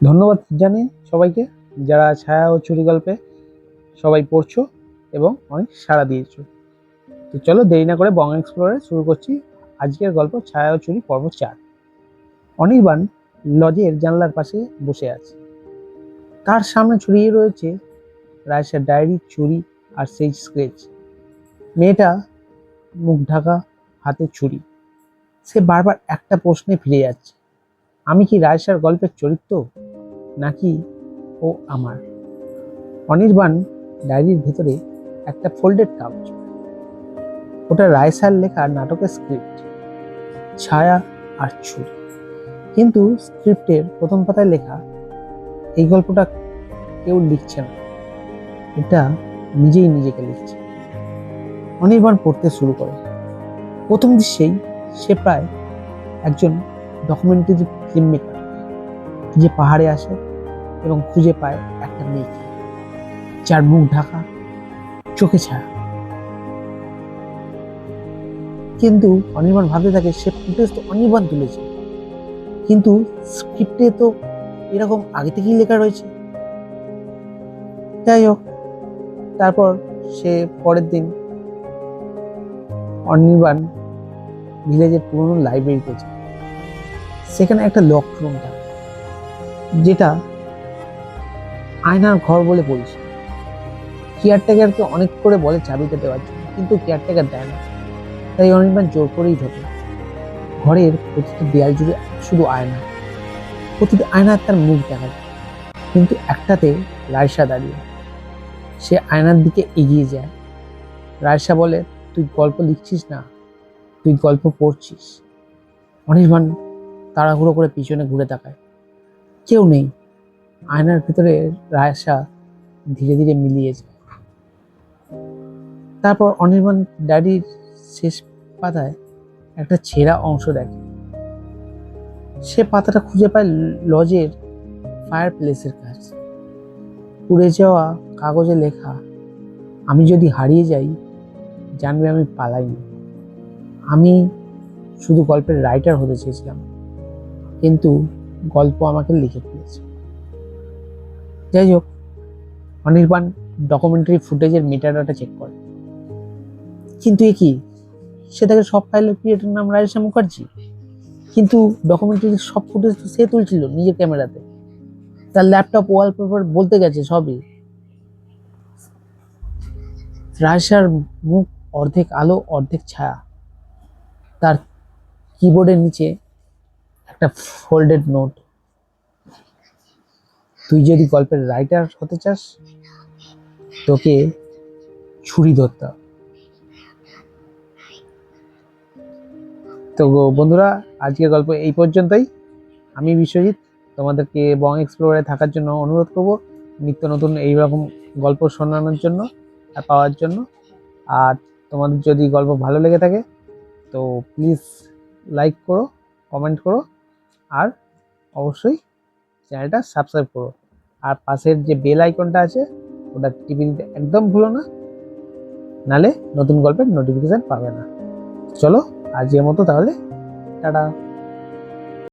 ধন্যবাদ জানাই সবাইকে যারা ছায়া ও চুরি গল্পে সবাই পড়ছো এবং অনেক সাড়া দিয়েছো। তো চলো দেরি না করে বং এক্সপ্লোরে শুরু করছি আজকের গল্প ছায়া ও চুরি পর্ব 4। অনির্বাণ লজের জানলার পাশে বসে আছে। তার সামনে ছড়িয়ে রয়েছে রায়সার ডায়েরি, ছুরি আর সেই স্কেচ। মেয়েটা মুখ ঢাকা, হাতে ছুরি। সে বারবার একটা প্রশ্নে ফিরে যাচ্ছে, আমি কি রায়সার গল্পের চরিত্র নাকি ও আমার? অনির্বাণ ডায়েরির ভেতরে একটা ফোল্ডেড কাগজ, ওটা রায়সার লেখা নাটকের স্ক্রিপ্ট, ছায়া আর ছুরি। কিন্তু স্ক্রিপ্টের প্রথম পাতায় লেখা, এই গল্পটা কেউ লিখছে না, এটা নিজেই নিজেকে লিখছে। অনির্বাণ পড়তে শুরু করে। প্রথম দৃশ্যেই সে প্রায় একজন ডকুমেন্টারি ফিল্ম মেকার, যে পাহাড়ে আসে এবং খুঁজে পায় একটা মেয়েকে যার মুখ ঢাকা, চোখে ছায়া। কিন্তু অনির্বাণ ভাবতে থাকে সে ফুটেজ তো অনির্বাণ তুলেছে, কিন্তু স্ক্রিপ্টে তো এরকম আগে থেকেই লেখা রয়েছে। যাই হোক, তারপর সে পরের দিন অনির্বাণ ভিলেজের পুরনো লাইব্রেরিতে যায়। সেখানে একটা লক রুম থাকে, যেটা আয়নার ঘর বলে পরিচিত। কেয়ারটেকারকে অনেক করে বলে চাবিটা দেওয়ার জন্য, কিন্তু কেয়ারটেকার দেয় না। তাই অনির্বাণ জোর করেই ঢোকে। ঘরের প্রতিটি দেয়াল জুড়ে শুধু আয়না, প্রতিটি আয়নার তার মুখ দেখা যায়, কিন্তু একটাতে রায়সা দাঁড়িয়ে। সে আয়নার দিকে এগিয়ে যায়। রায়সা বলে, তুই গল্প লিখছিস না, তুই গল্প পড়ছিস। অনির্বাণ তাড়াহুড়ো করে পিছনে ঘুরে তাকায়, কেউ নেই। আয়নার ভিতরে রায়সা ধীরে ধীরে মিলিয়ে যায়। তারপর অনির্বাণ ডায়েরির শেষ পাতায় একটা ছেঁড়া অংশ দেখে। সে পাতাটা খুঁজে পায় লজের ফায়ার প্লেসের কাছে। পুড়ে যাওয়া কাগজে লেখা, আমি যদি হারিয়ে যাই জানবে আমি পালাইনি। আমি শুধু গল্পের রাইটার হতে চেয়েছিলাম, কিন্তু গল্প আমাকে লিখে ফেলেছে। যাই হোক, অনির্বাণ ডকুমেন্টারি ফুটেজের মিটারডাটা চেক করে, কিন্তু এ কি, সে দেখে সব ফাইলের ক্রিয়েটর নাম রায়সা মুখার্জি, কিন্তু ডকুমেন্টারির সব ফুটেজ তো সে তুলছিল নিজের ক্যামেরাতে। তার ল্যাপটপ, ওয়ালপেপার বলতে গেছে সবই। রায়সার মুখ অর্ধেক আলো অর্ধেক ছায়া। তার কিবোর্ডের নিচে একটা ফোল্ডেড নোট, তুই যদি গল্পের রাইটার হতে চাস তোকে ছুরি ধরতে হবে। তো বন্ধুরা, আজকের গল্প এই পর্যন্তই। আমি বিশ্বজিৎ তোমাদেরকে বং এক্সপ্লোরে থাকার জন্য অনুরোধ করব, নিত্য নতুন এইরকম গল্প শোনানোর জন্য আর পাওয়ার জন্য। আর তোমাদের যদি গল্প ভালো লেগে থাকে তো প্লিজ লাইক করো, কমেন্ট করো, আর অবশ্যই চ্যানেলটা সাবস্ক্রাইব করো। আর পাশের যে বেল আইকনটা আছে ওটা টিপে দিতে একদম ভুলো না, নালে নতুন গল্পের নোটিফিকেশন পাবে না। চলো আজকের মতো তাহলে টাটা।